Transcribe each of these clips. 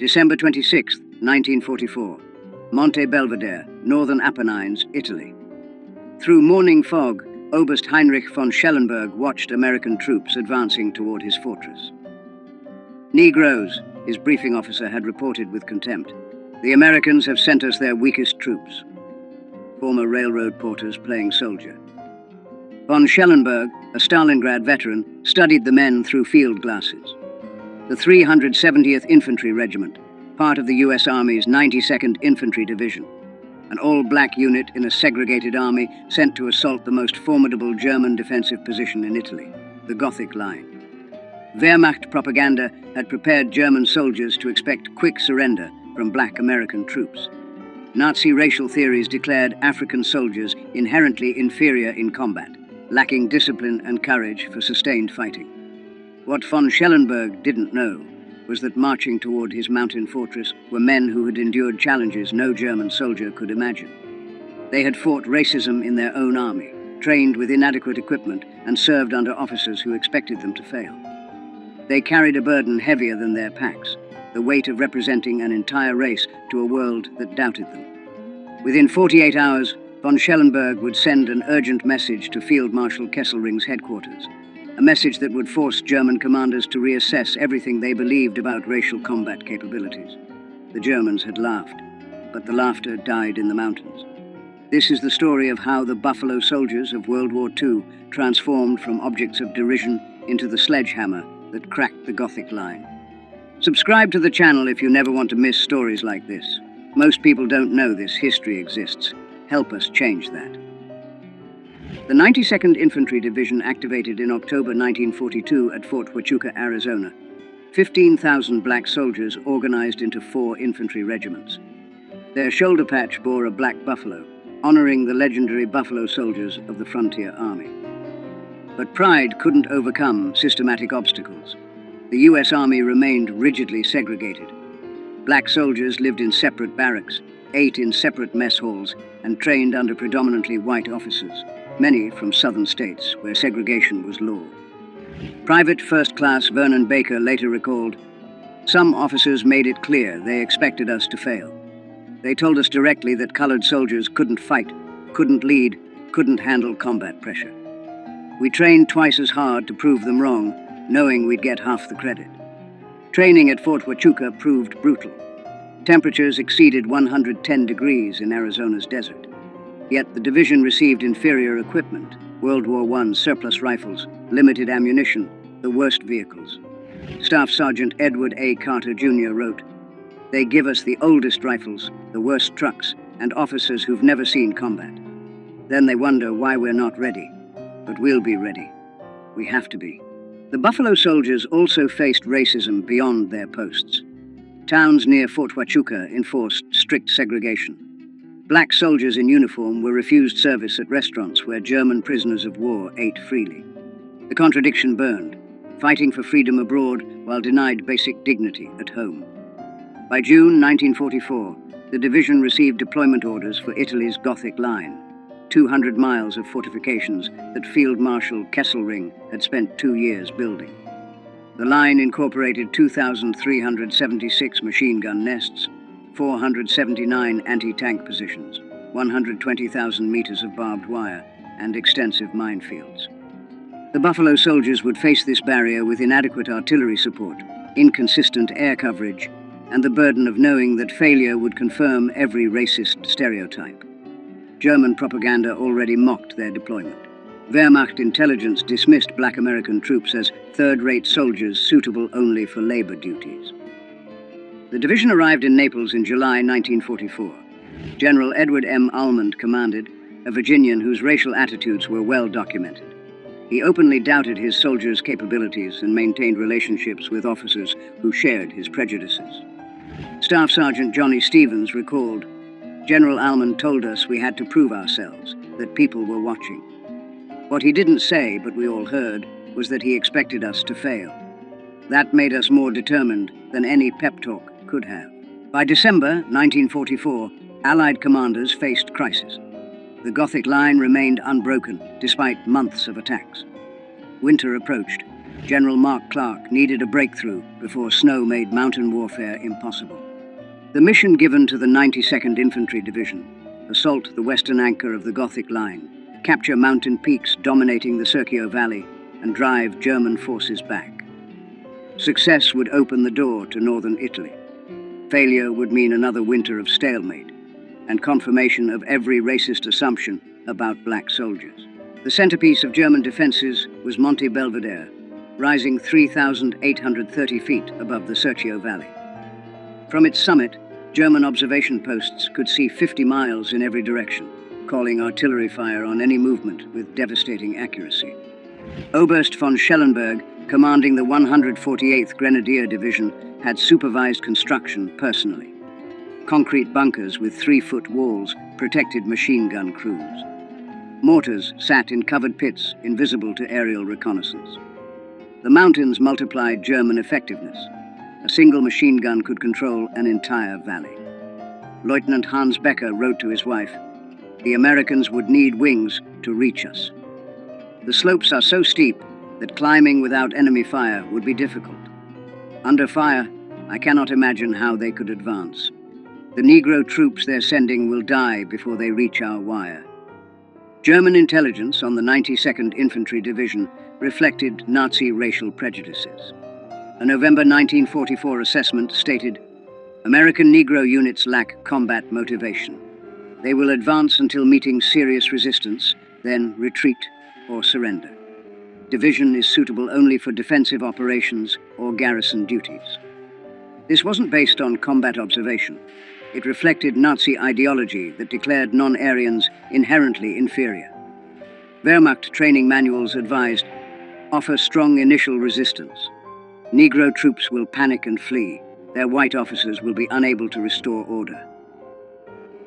December 26, 1944. Monte Belvedere, Northern Apennines, Italy. Through morning fog, Oberst Heinrich von Schellenberg watched American troops advancing toward his fortress. "Negroes," his briefing officer had reported with contempt. "The Americans have sent us their weakest troops." Former railroad porters playing soldier. Von Schellenberg, a Stalingrad veteran, studied the men through field glasses. The 370th Infantry Regiment, part of the U.S. Army's 92nd Infantry Division, an all-black unit in a segregated army sent to assault the most formidable German defensive position in Italy, the Gothic Line. Wehrmacht propaganda had prepared German soldiers to expect quick surrender from black American troops. Nazi racial theories declared African soldiers inherently inferior in combat, lacking discipline and courage for sustained fighting. What von Schellenberg didn't know was that marching toward his mountain fortress were men who had endured challenges no German soldier could imagine. They had fought racism in their own army, trained with inadequate equipment, and served under officers who expected them to fail. They carried a burden heavier than their packs, the weight of representing an entire race to a world that doubted them. Within 48 hours, von Schellenberg would send an urgent message to Field Marshal Kesselring's headquarters, a message that would force German commanders to reassess everything they believed about racial combat capabilities. The Germans had laughed, but the laughter died in the mountains. This is the story of how the Buffalo Soldiers of World War II transformed from objects of derision into the sledgehammer that cracked the Gothic Line. Subscribe to the channel if you never want to miss stories like this. Most people don't know this history exists. Help us change that. The 92nd Infantry Division activated in October 1942 at Fort Huachuca, Arizona. 15,000 black soldiers organized into 4 infantry regiments. Their shoulder patch bore a black buffalo, honoring the legendary Buffalo Soldiers of the Frontier Army. But pride couldn't overcome systematic obstacles. The U.S. Army remained rigidly segregated. Black soldiers lived in separate barracks, ate in separate mess halls, and trained under predominantly white officers, many from southern states where segregation was law. Private First Class Vernon Baker later recalled, "Some officers made it clear they expected us to fail. They told us directly that colored soldiers couldn't fight, couldn't lead, couldn't handle combat pressure. We trained twice as hard to prove them wrong, knowing we'd get half the credit." Training at Fort Huachuca proved brutal. Temperatures exceeded 110 degrees in Arizona's desert. Yet the division received inferior equipment, World War I surplus rifles, limited ammunition, the worst vehicles. Staff Sergeant Edward A. Carter Jr. wrote, "They give us the oldest rifles, the worst trucks, and officers who've never seen combat. Then they wonder why we're not ready. But we'll be ready. We have to be." The Buffalo Soldiers also faced racism beyond their posts. Towns near Fort Huachuca enforced strict segregation. Black soldiers in uniform were refused service at restaurants where German prisoners of war ate freely. The contradiction burned, fighting for freedom abroad while denied basic dignity at home. By June 1944, the division received deployment orders for Italy's Gothic Line, 200 miles of fortifications that Field Marshal Kesselring had spent 2 years building. The line incorporated 2,376 machine gun nests, 479 anti-tank positions, 120,000 meters of barbed wire, and extensive minefields. The Buffalo Soldiers would face this barrier with inadequate artillery support, inconsistent air coverage, and the burden of knowing that failure would confirm every racist stereotype. German propaganda already mocked their deployment. Wehrmacht intelligence dismissed black American troops as third-rate soldiers suitable only for labor duties. The division arrived in Naples in July 1944. General Edward M. Almond commanded, a Virginian whose racial attitudes were well documented. He openly doubted his soldiers' capabilities and maintained relationships with officers who shared his prejudices. Staff Sergeant Johnny Stevens recalled, "General Almond told us we had to prove ourselves, that people were watching. What he didn't say, but we all heard, was that he expected us to fail. That made us more determined than any pep talk could have." By December 1944, Allied commanders faced crisis. The Gothic Line remained unbroken, despite months of attacks. Winter approached. General Mark Clark needed a breakthrough before snow made mountain warfare impossible. The mission given to the 92nd Infantry Division: assault the western anchor of the Gothic Line, capture mountain peaks dominating the Serchio Valley, and drive German forces back. Success would open the door to northern Italy. Failure would mean another winter of stalemate and confirmation of every racist assumption about black soldiers. The centerpiece of German defenses was Monte Belvedere, rising 3,830 feet above the Serchio Valley. From its summit, German observation posts could see 50 miles in every direction, calling artillery fire on any movement with devastating accuracy. Oberst von Schellenberg, commanding the 148th Grenadier Division, had supervised construction personally. Concrete bunkers with 3-foot walls protected machine gun crews. Mortars sat in covered pits, invisible to aerial reconnaissance. The mountains multiplied German effectiveness. A single machine gun could control an entire valley. Lieutenant Hans Becker wrote to his wife, "The Americans would need wings to reach us. The slopes are so steep that climbing without enemy fire would be difficult. Under fire, I cannot imagine how they could advance. The Negro troops they're sending will die before they reach our wire." German intelligence on the 92nd Infantry Division reflected Nazi racial prejudices. A November 1944 assessment stated, "American Negro units lack combat motivation. They will advance until meeting serious resistance, then retreat or surrender. Division is suitable only for defensive operations or garrison duties." This wasn't based on combat observation. It reflected Nazi ideology that declared non-Aryans inherently inferior. Wehrmacht training manuals advised, "Offer strong initial resistance. Negro troops will panic and flee. Their white officers will be unable to restore order."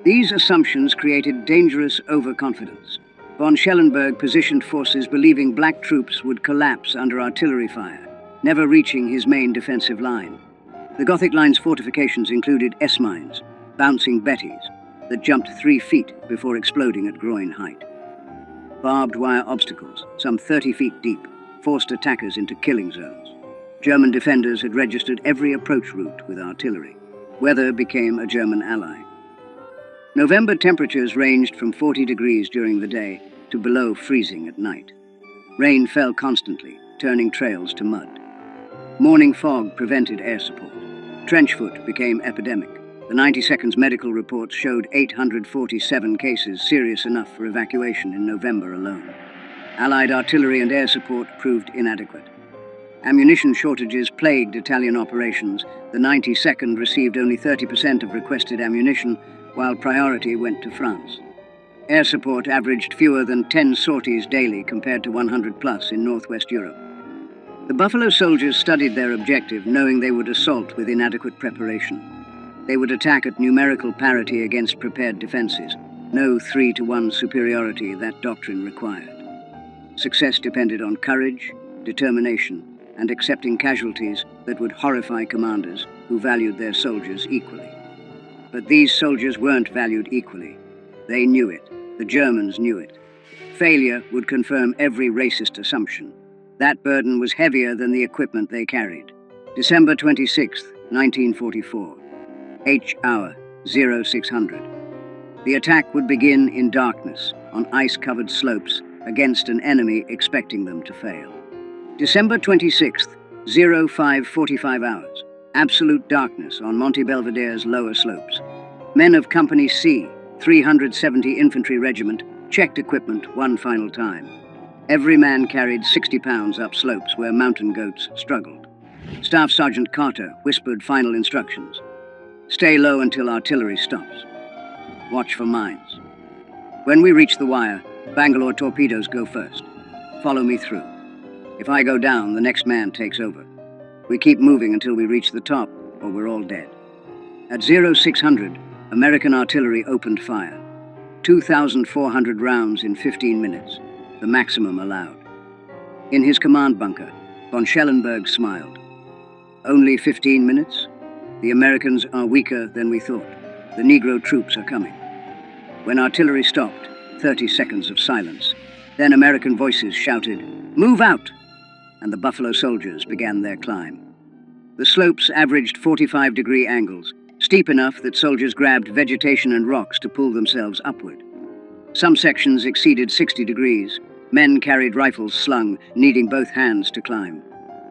These assumptions created dangerous overconfidence. Von Schellenberg positioned forces believing black troops would collapse under artillery fire, never reaching his main defensive line. The Gothic Line's fortifications included S-mines, bouncing Bettys, that jumped 3 feet before exploding at groin height. Barbed wire obstacles, some 30 feet deep, forced attackers into killing zones. German defenders had registered every approach route with artillery. Weather became a German ally. November temperatures ranged from 40 degrees during the day to below freezing at night. Rain fell constantly, turning trails to mud. Morning fog prevented air support. Trench foot became epidemic. The 92nd's medical reports showed 847 cases serious enough for evacuation in November alone. Allied artillery and air support proved inadequate. Ammunition shortages plagued Italian operations. The 92nd received only 30% of requested ammunition, while priority went to France. Air support averaged fewer than 10 sorties daily compared to 100 plus in Northwest Europe. The Buffalo soldiers studied their objective, knowing they would assault with inadequate preparation. They would attack at numerical parity against prepared defenses, no 3-to-1 superiority that doctrine required. Success depended on courage, determination, and accepting casualties that would horrify commanders who valued their soldiers equally. But these soldiers weren't valued equally. They knew it. The Germans knew it. Failure would confirm every racist assumption. That burden was heavier than the equipment they carried. December 26, 1944. H hour, 0600. The attack would begin in darkness, on ice-covered slopes, against an enemy expecting them to fail. December 26th, 05:45 hours. Absolute darkness on Monte Belvedere's lower slopes. Men of Company C, 370 Infantry Regiment, checked equipment one final time. Every man carried 60 pounds up slopes where mountain goats struggled. Staff Sergeant Carter whispered final instructions. "Stay low until artillery stops. Watch for mines. When we reach the wire, Bangalore torpedoes go first. Follow me through. If I go down, the next man takes over. We keep moving until we reach the top, or we're all dead." At 0600, American artillery opened fire. 2,400 rounds in 15 minutes, the maximum allowed. In his command bunker, von Schellenberg smiled. "Only 15 minutes? The Americans are weaker than we thought. The Negro troops are coming." When artillery stopped, 30 seconds of silence. Then American voices shouted, "Move out!" and the Buffalo Soldiers began their climb. The slopes averaged 45-degree angles, steep enough that soldiers grabbed vegetation and rocks to pull themselves upward. Some sections exceeded 60 degrees. Men carried rifles slung, needing both hands to climb.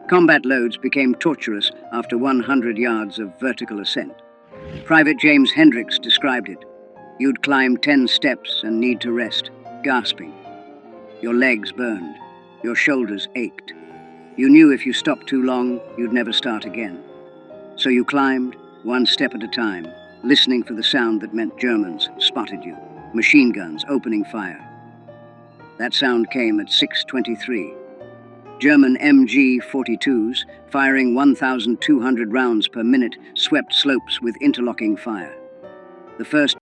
Combat loads became torturous after 100 yards of vertical ascent. Private James Hendricks described it. You'd climb 10 steps and need to rest, gasping. Your legs burned. Your shoulders ached. You knew if you stopped too long, you'd never start again. So you climbed, one step at a time, listening for the sound that meant Germans spotted you, machine guns opening fire. That sound came at 6:23. German MG-42s, firing 1,200 rounds per minute, swept slopes with interlocking fire. The first